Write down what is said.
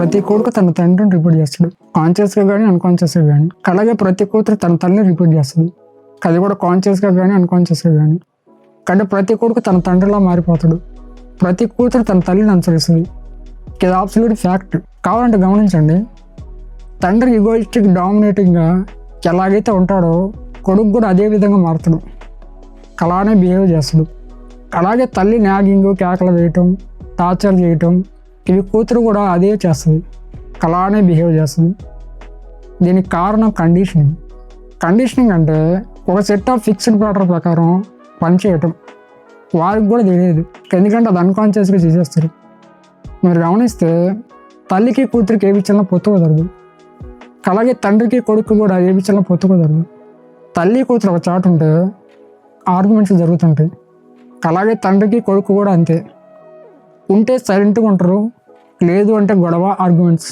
ప్రతి కొడుకు తన తండ్రిని రిపీట్ చేస్తాడు, కాన్షియస్గా కానీ అన్కాన్షియస్గా కానీ. అలాగే ప్రతి కూతురు తన తల్లిని రిపీట్ చేస్తుంది, అది కూడా కాన్షియస్గా కానీ అన్కాన్షియస్గా కానీ. కానీ ప్రతి కొడుకు తన తండ్రిలా మారిపోతాడు, ప్రతి కూతురు తన తల్లిని అనుసరిస్తుంది. ఇది అబ్సల్యూట్ ఫ్యాక్ట్. కావాలంటే గమనించండి, తండ్రి ఈగోయిస్టిక్ డామినేటింగ్గా ఎలాగైతే ఉంటాడో కొడుకు కూడా అదే విధంగా మారుతాడు, అలానే బిహేవ్ చేస్తాడు. అలాగే తల్లి నాగింగ్, కేకలు వేయటం, టార్చర్ చేయటం, ఇవి కూతురు కూడా అదే చేస్తుంది, అలానే బిహేవ్ చేస్తుంది. దీనికి కారణం కండిషనింగ్. కండిషనింగ్ అంటే ఒక సెట్ ఆఫ్ ఫిక్స్డ్ ప్యాటర్న్ ప్రకారం పనిచేయటం. వారికి కూడా తెలియదు, ఎందుకంటే అది అన్కాన్షియస్గా చేసేస్తారు. మీరు గమనిస్తే తల్లికి కూతురికి ఏ విషయంలో పొత్తు కుదరదు, అలాగే తండ్రికి కొడుకు కూడా ఏ విషయంలో పొత్తు కుదరదు. తల్లి కూతురు ఒక చాటు ఉంటే ఆర్గ్యుమెంట్స్ జరుగుతుంటాయి, అలాగే తండ్రికి కొడుకు కూడా అంతే. ఉంటే సైలెంట్గా ఉంటారు, లేదు అంటే గొడవ, ఆర్గ్యుమెంట్స్.